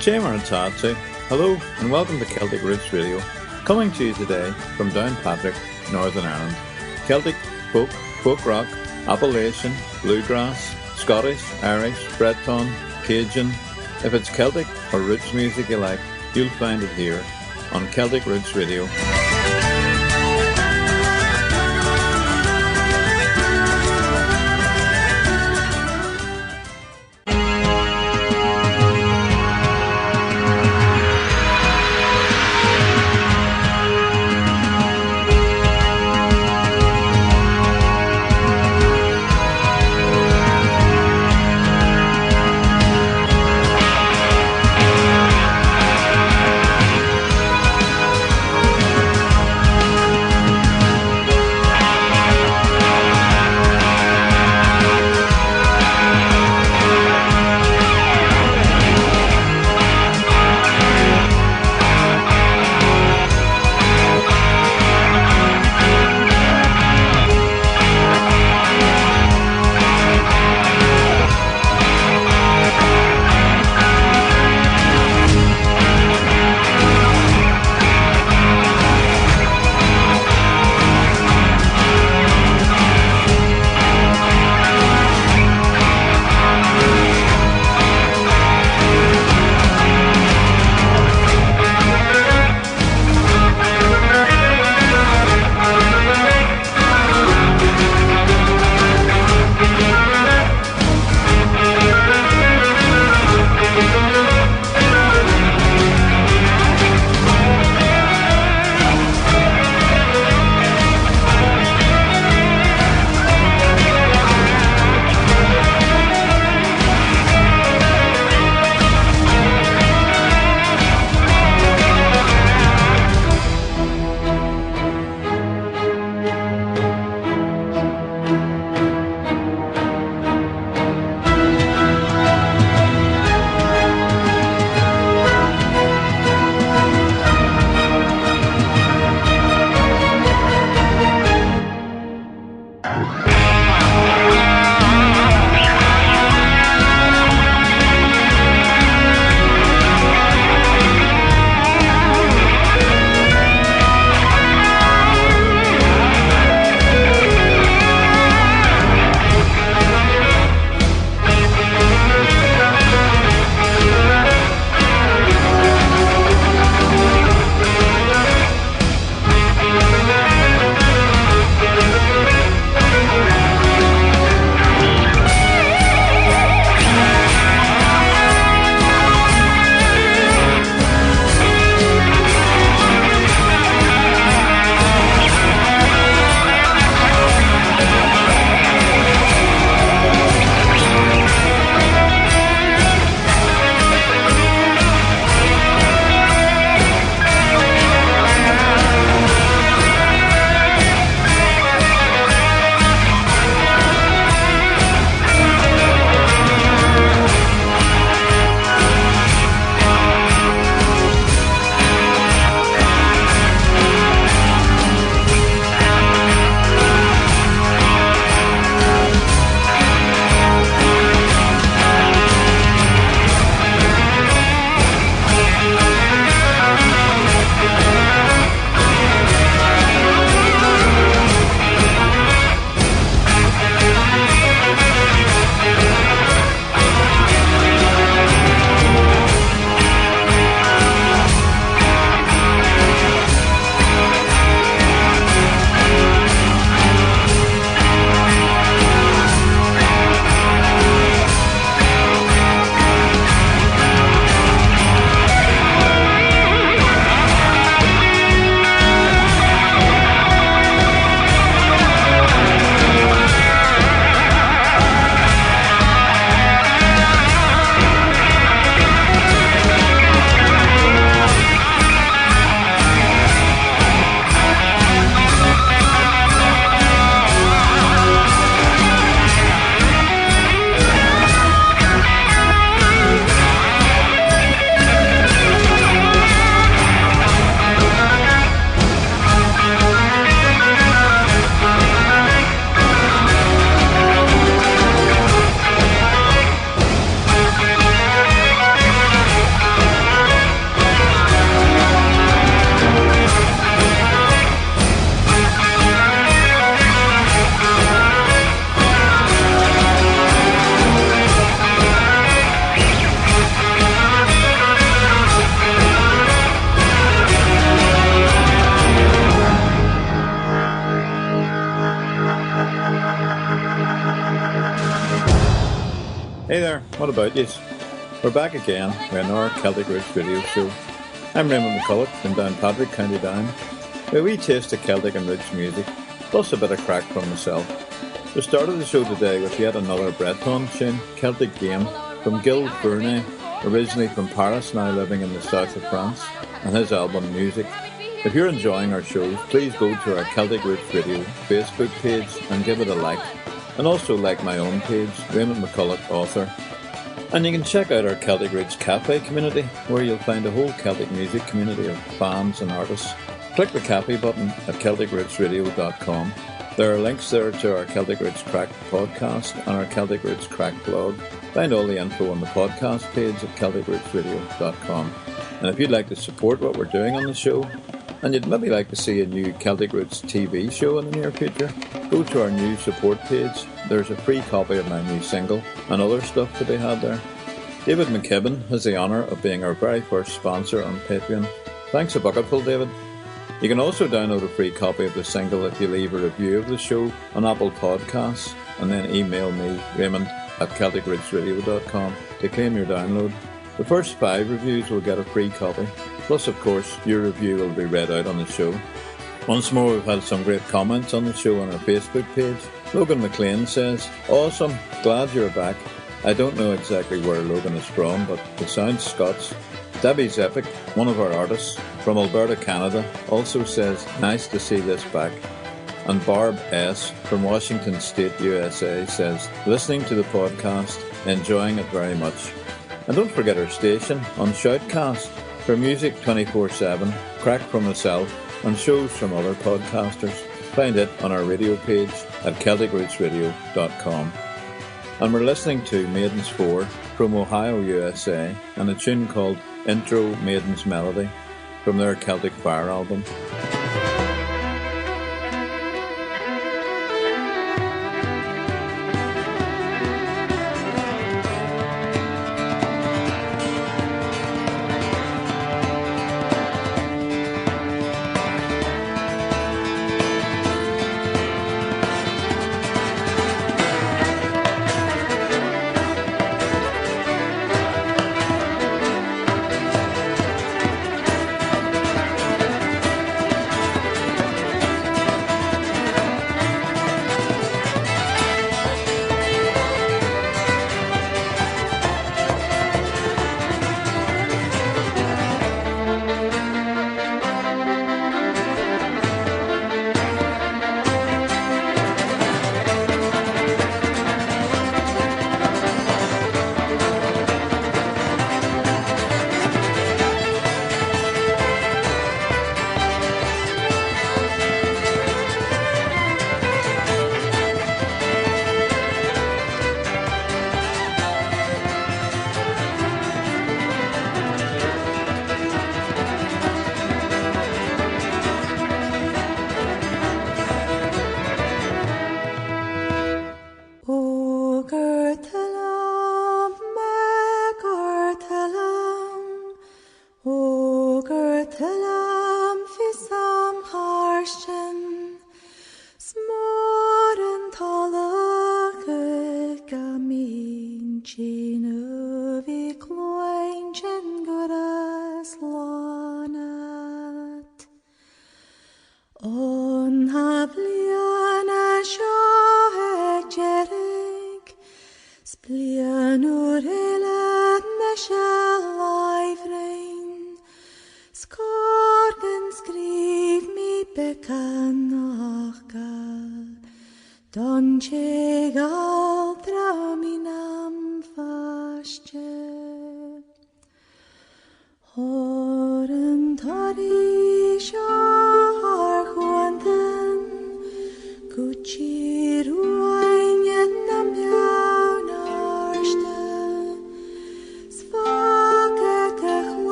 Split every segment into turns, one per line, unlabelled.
Jamer and Tatsu. Hello and welcome to Celtic Roots Radio, coming to you today from Downpatrick, Northern Ireland. Celtic, folk, folk rock, Appalachian, bluegrass, Scottish, Irish, Breton, Cajun. If it's Celtic or roots music you like, you'll find it here on Celtic Roots Radio. Hey there, what about yous? We're back again with another Celtic Roots video show. I'm Raymond McCullough from Downpatrick, County Down, with a wee taste of Celtic and Roots music, plus a bit of crack from myself. We started the show today with yet another Breton tune, Celtic Game, from Gil Fourney, originally from Paris, now living in the south of France, and his album Music. If you're enjoying our shows, please go to our Celtic Roots Radio Facebook page and give it a like. And also like my own page, Raymond McCullough, author. And you can check out our Celtic Roots Cafe community, where you'll find a whole Celtic music community of bands and artists. Click the Cafe button at CelticRootsRadio.com. There are links there to our Celtic Roots Crack podcast and our Celtic Roots Crack blog. Find all the info on the podcast page at CelticRootsRadio.com. And if you'd like to support what we're doing on the show, and you'd maybe like to see a new Celtic Roots TV show in the near future, go to our new support page. There's a free copy of my new single and other stuff to be had there. David McKibben has the honour of being our very first sponsor on Patreon. Thanks a bucketful, David. You can also download a free copy of the single if you leave a review of the show on Apple Podcasts and then email me, Raymond, at CelticRootsRadio.com to claim your download. The first 5 reviews will get a free copy. Plus, of course, your review will be read out on the show. Once more, we've had some great comments on the show on our Facebook page. Logan McLean says, "Awesome, glad you're back." I don't know exactly where Logan is from, but it sounds Scots. Debbie Zeppic, one of our artists from Alberta, Canada, also says, "Nice to see this back." And Barb S. from Washington State, USA says, "Listening to the podcast, enjoying it very much." And don't forget our station on Shoutcast for music 24/7, crack from myself, and shows from other podcasters. Find it on our radio page at CelticRootsRadio.com. And we're listening to Maidens 4 from Ohio, USA, and a tune called Intro Maidens Melody from their Celtic Fire album.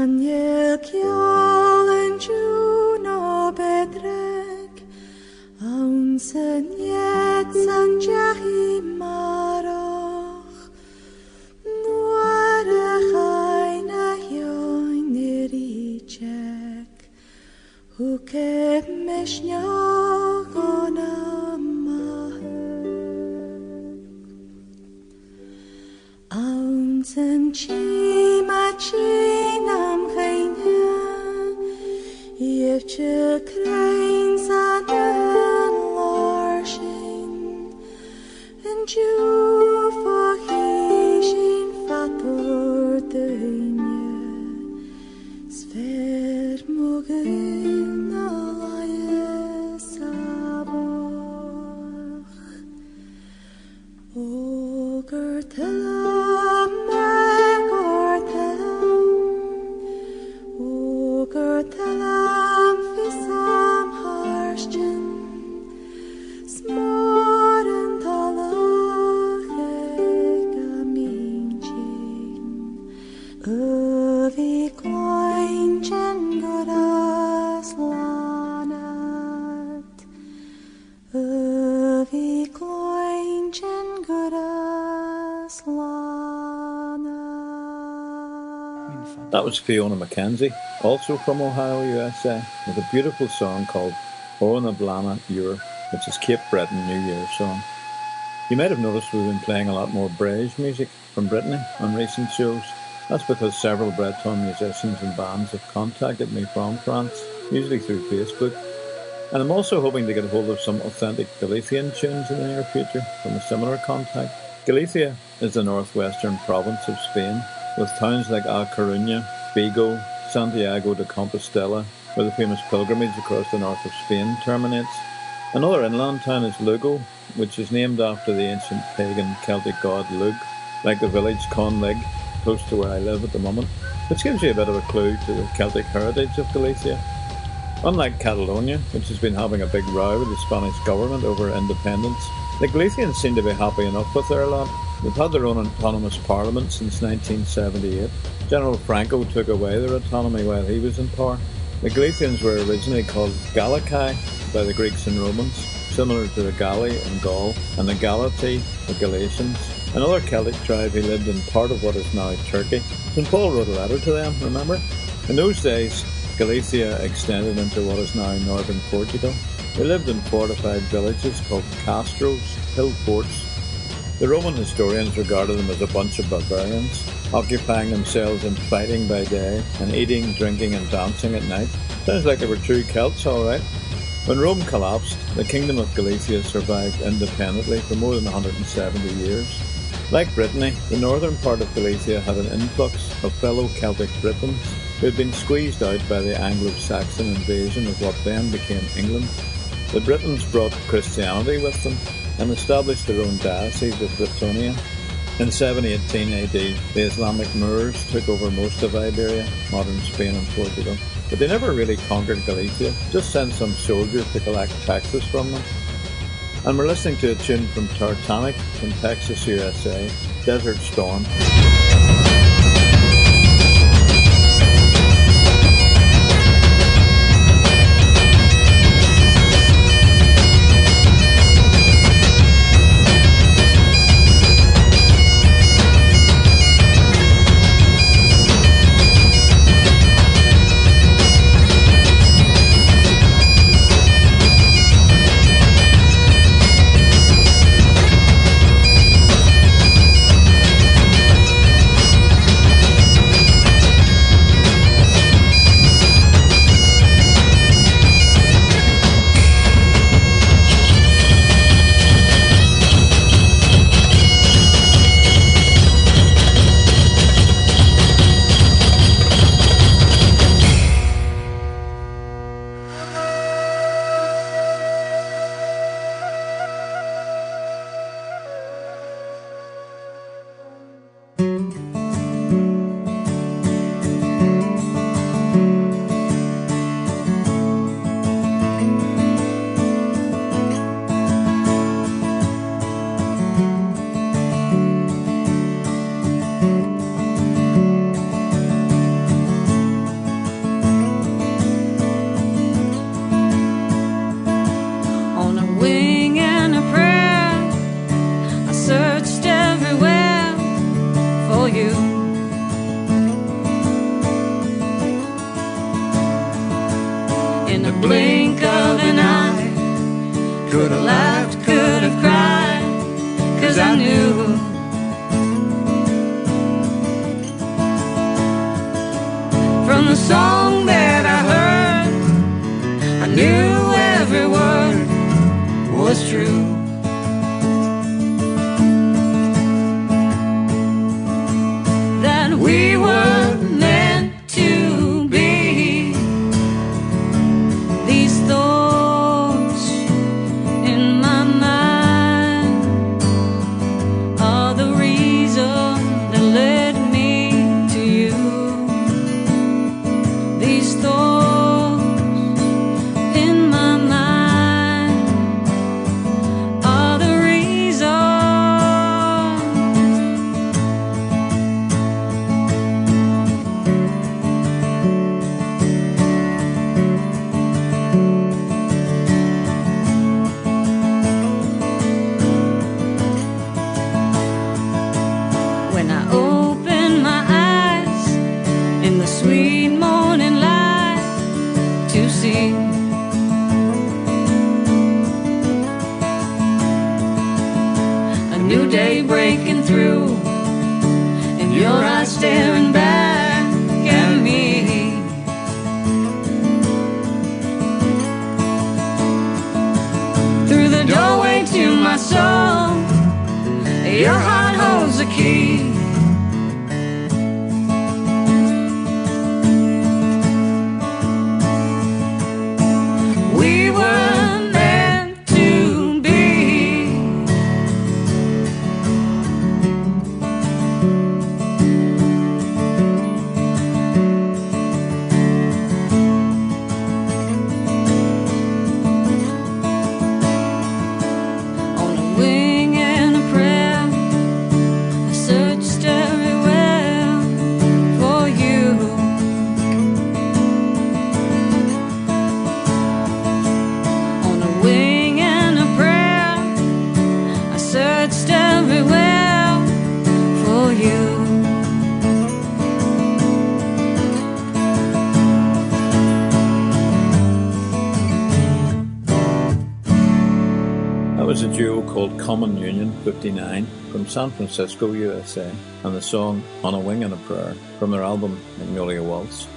Daniel Kjol and Juno Bedrek, Aunsen Yets and Jahi Maroch, Nuare Chaina Hjoin Nirichek, who kept Meshnyog on a Aunsen Chima Chinam Chaina, Yevche Krains and Larshin, and Jew for Hishin Fator Dönya, Sver Mugin Allies Aboch, O Gertela. Telam fisam harstjen, smoren talach gaminchen, övi kloinchen godas lanat, övi kloinchen godas lanat.
That was Fiona Mackenzie, also from Ohio, USA, with a beautiful song called Oran Bhliadhna, which is Cape Breton New Year's song. You might have noticed we've been playing a lot more Brège music from Brittany on recent shows. That's because several Breton musicians and bands have contacted me from France, usually through Facebook. And I'm also hoping to get hold of some authentic Galician tunes in the near future from a similar contact. Galicia is the northwestern province of Spain, with towns like A Coruña, Vigo, Santiago de Compostela, where the famous pilgrimage across the north of Spain terminates. Another inland town is Lugo, which is named after the ancient pagan Celtic god Lug, like the village Nollaig, close to where I live at the moment, which gives you a bit of a clue to the Celtic heritage of Galicia. Unlike Catalonia, which has been having a big row with the Spanish government over independence, the Galicians seem to be happy enough with their lot. They've had their own autonomous parliament since 1978. General Franco took away their autonomy while he was in power. The Galicians were originally called Gallici by the Greeks and Romans, similar to the Galli in Gaul, and the Galati, the Galatians, another Celtic tribe who lived in part of what is now Turkey. St. Paul wrote a letter to them, remember? In those days, Galicia extended into what is now northern Portugal. They lived in fortified villages called castros, hill forts. The Roman historians regarded them as a bunch of barbarians, occupying themselves in fighting by day and eating, drinking and dancing at night. Sounds like they were true Celts, alright. When Rome collapsed, the Kingdom of Galicia survived independently for more than 170 years. Like Brittany, the northern part of Galicia had an influx of fellow Celtic Britons who had been squeezed out by the Anglo-Saxon invasion of what then became England. The Britons brought Christianity with them and established their own diocese of Bretonia. In 718 AD, the Islamic Moors took over most of Iberia, modern Spain and Portugal. But they never really conquered Galicia, just sent some soldiers to collect taxes from them. And we're listening to a tune from Tartanic from Texas, USA, Desert Storm.
you. In the blink of an eye, could have laughed, could have cried, 'cause I knew from the song that I heard, I knew every word was true. That we were meant to be. These thoughts in my mind are the reason that led me to you. These thoughts in my mind are the reason. When I open my eyes in the sweet morning light to see a new day breaking through, and your eyes staring back at me. Through the doorway to my soul, your heart holds the key. We were meant to be. On a wing and a prayer, I searched everywhere for you. On a wing and a prayer, I searched everywhere for you.
That was a duo called Common Union 59 from San Francisco, USA, and the song On a Wing and a Prayer from their album Magnolia, Waltz.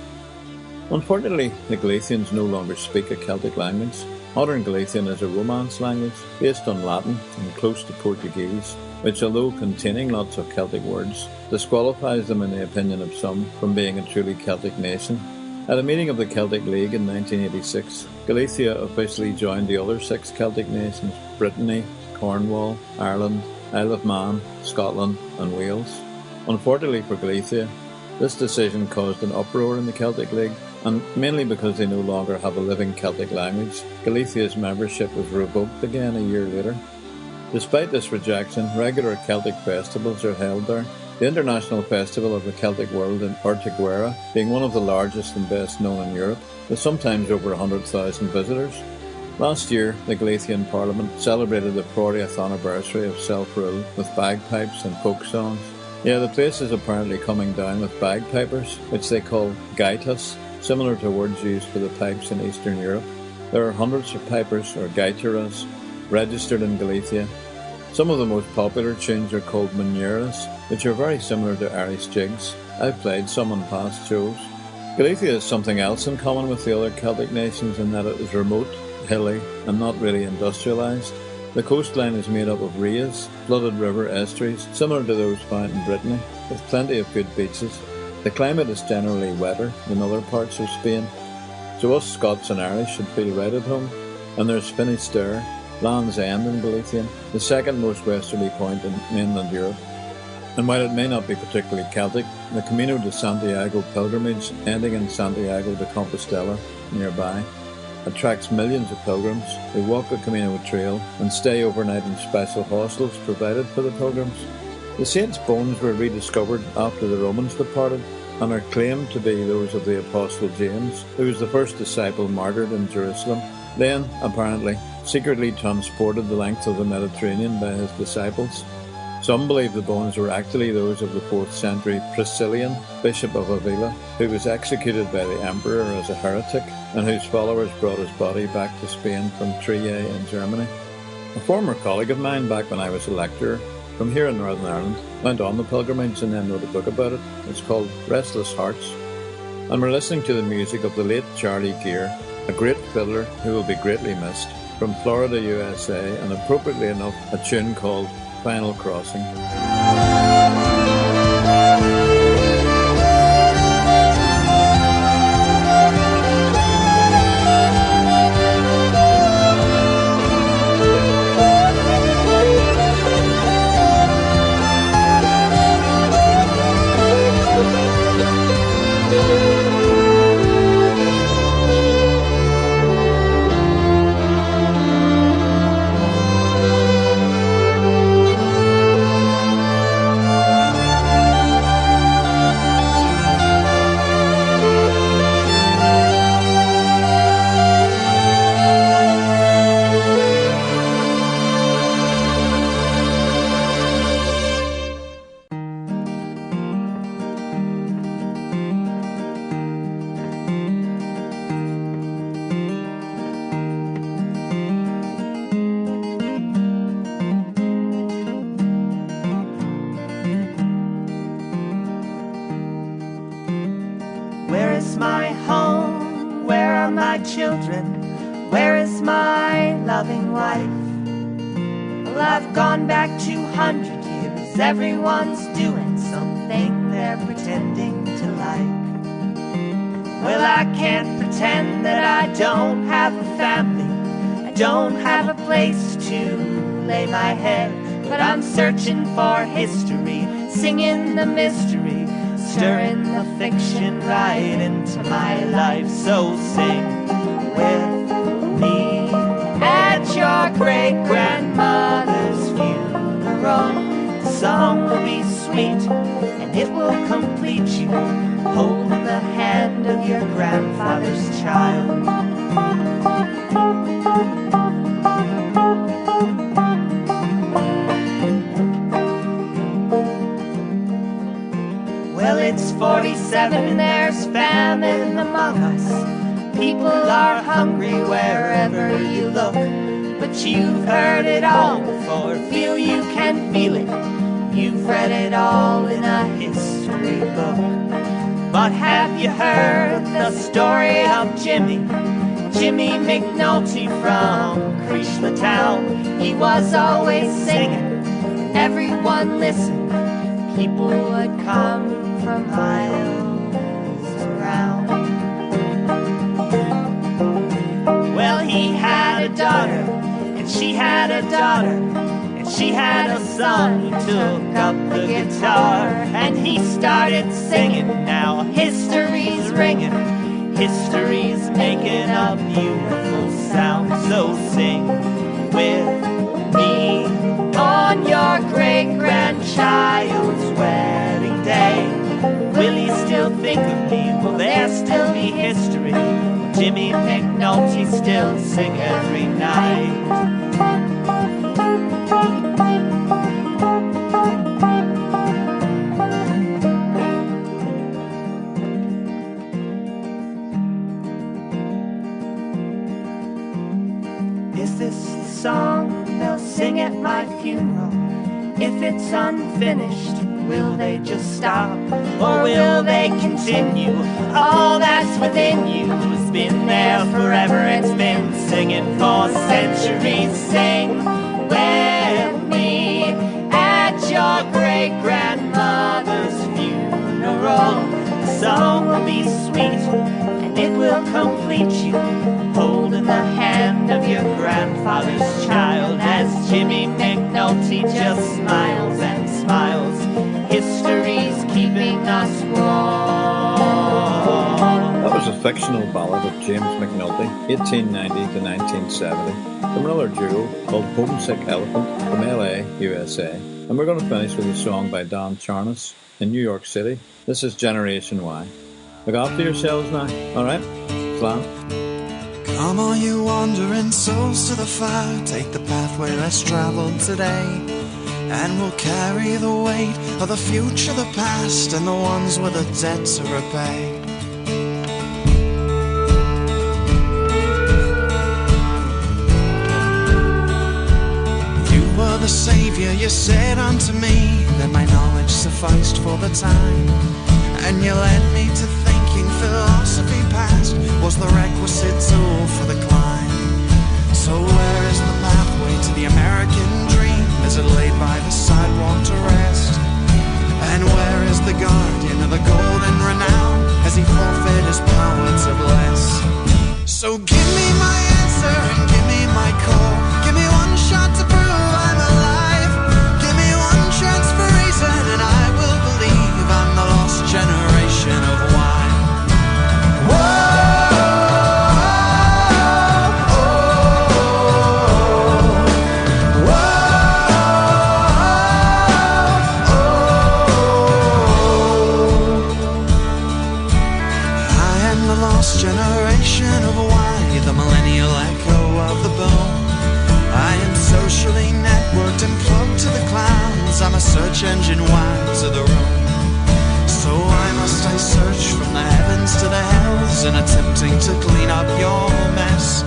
Unfortunately, the Galicians no longer speak a Celtic language. Modern Galician is a Romance language based on Latin and close to Portuguese, which, although containing lots of Celtic words, disqualifies them in the opinion of some from being a truly Celtic nation. At a meeting of the Celtic League in 1986, Galicia officially joined the other 6 Celtic nations: Brittany, Cornwall, Ireland, Isle of Man, Scotland and Wales. Unfortunately for Galicia, this decision caused an uproar in the Celtic League, and mainly because they no longer have a living Celtic language, Galicia's membership was revoked again a year later. Despite this rejection, regular Celtic festivals are held there. The International Festival of the Celtic World in Ortigueira being one of the largest and best known in Europe, with sometimes over 100,000 visitors. Last year, the Galician Parliament celebrated the 40th anniversary of self-rule with bagpipes and folk songs. Yeah, the place is apparently coming down with bagpipers, which they call gaitas, similar to words used for the pipes in Eastern Europe. There are hundreds of pipers, or gaiteras, registered in Galicia. Some of the most popular tunes are called manuras, which are very similar to Irish jigs. I've played some on past shows. Galicia has something else in common with the other Celtic nations in that it is remote, hilly, and not really industrialised. The coastline is made up of rias, flooded river estuaries, similar to those found in Brittany, with plenty of good beaches. The climate is generally wetter than other parts of Spain, so us Scots and Irish should feel right at home. And there's Finisterre, Land's End in Galician, the second most westerly point in mainland Europe. And while it may not be particularly Celtic, the Camino de Santiago pilgrimage, ending in Santiago de Compostela nearby, attracts millions of pilgrims who walk the Camino trail and stay overnight in special hostels provided for the pilgrims. The saints' bones were rediscovered after the Romans departed and are claimed to be those of the Apostle James, who was the first disciple martyred in Jerusalem, then, apparently, secretly transported the length of the Mediterranean by his disciples. Some believe the bones were actually those of the 4th century Priscillian, Bishop of Avila, who was executed by the Emperor as a heretic and whose followers brought his body back to Spain from Trier in Germany. A former colleague of mine back when I was a lecturer from here in Northern Ireland went on the pilgrimage and then wrote a book about it. It's called Restless Hearts. And we're listening to the music of the late Charlie Gear, a great fiddler who will be greatly missed, from Florida, USA, and appropriately enough, a tune called Final Crossing.
Children, where is my loving wife? Well, I've gone back 200 years. Everyone's doing something they're pretending to like. Well, I can't pretend that I don't have a family. I don't have a place to lay my head. But I'm searching for history, singing the mystery, stirring the fiction right into my life. So sing with me at your great-grandmother's funeral. The song will be sweet and it will complete you, holding the hand of your grandfather's child. Well, it's 47 and there's famine among us. People are hungry wherever you look, but you've heard it all before. Feel you can feel it. You've read it all in a history book. But have you heard the story of Jimmy McNulty from Fictional town? He was always singing, everyone listened. People would come from miles around. Well, he had a daughter, and she had a daughter, and she had a son who took up the guitar, and he started singing. Now history's ringing, history's making a beautiful sound. So sing with me on your great-grandchild's wedding day. Will he still think of me? Will there still be history? Will Jimmy McNulty still sing every night? Is this the song they'll sing at my funeral? If it's unfinished, will they just stop? Or will they continue? All that's within you has been there forever. It's been singing for centuries. Sing with me at your great-grandmother's funeral. The song will be sweet and it will complete you, holding the hand of your grandfather's child as Jimmy McNulty just smiles and smiles. History's keeping us warm.
That was a fictional ballad of James McNulty, 1890 to 1970, from another duo called Homesick Elephant from LA, USA. And we're going to finish with a song by Dan Charness in New York City. This is Generation Y. Look after yourselves now, alright? Slam.
Come on, you wandering souls to the fire. Take the pathway less traveled today. and we'll carry the weight of the future, the past, and the ones with a debt to repay. You were the saviour, you said unto me that my knowledge sufficed for the time, and you led me to thinking philosophy past was the requisite tool for the climb. So where is the pathway to the American dream? Is it laid by the sidewalk to rest? And where is the guardian of the golden renown? Has he forfeit his power to bless? So give me my answer and give me my call. Give me one shot to prove I'm alive. Give me one chance for reason and I will believe I'm the lost generation of wine. Whoa! Generation of why, the millennial echo of the bone. I am socially networked and plugged to the clouds. I'm a search engine wide to the room. So why must I search from the heavens to the hells in attempting to clean up your mess?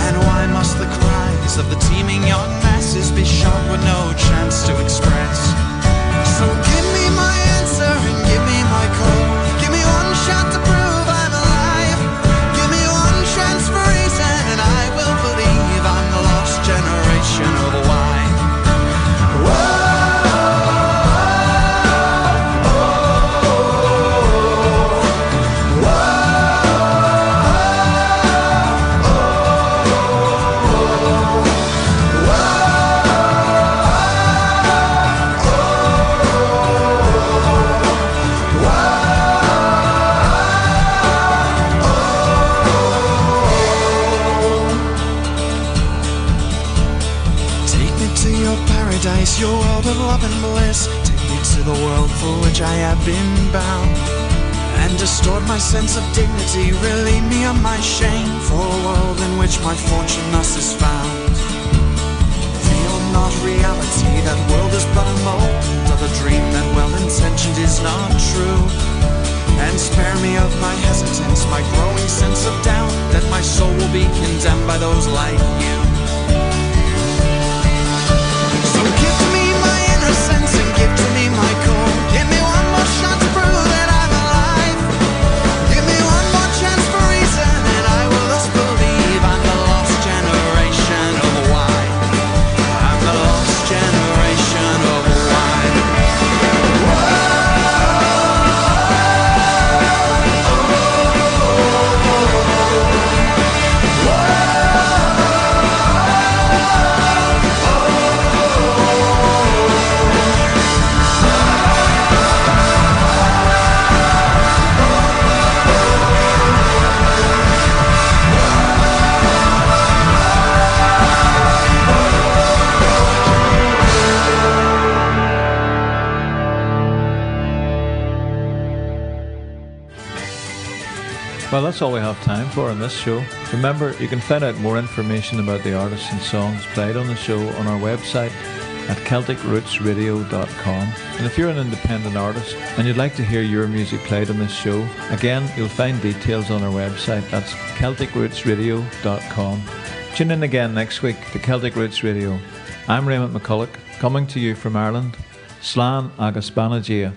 And why must the cries of the teeming young masses be shot with no chance to express? So give me my answer and give me my call. Give me one shot to prove I'm alive. Give me one chance for reason and I will believe I'm the lost generation of wine. Whoa! Your world of love and bliss. Take me to the world for which I have been bound, and distort my sense of dignity. Relieve me of my shame for a world in which my fortune thus is found. Feel not reality, that world is but a mold of a dream that well-intentioned is not true. And spare me of my hesitance, my growing sense of doubt that my soul will be condemned by those like you. Give to me my innocence and give to me my call. Give me one more shot to prove that I'm alive. Give me one more chance for reason and I will thus believe I'm the lost generation of wine. I'm the lost generation of wine.
Well, that's all we have time for on this show. Remember, you can find out more information about the artists and songs played on the show on our website at CelticRootsRadio.com. And if you're an independent artist and you'd like to hear your music played on this show, again, you'll find details on our website. That's CelticRootsRadio.com. Tune in again next week to Celtic Roots Radio. I'm Raymond McCullough, coming to you from Ireland. Slán agus Banagia.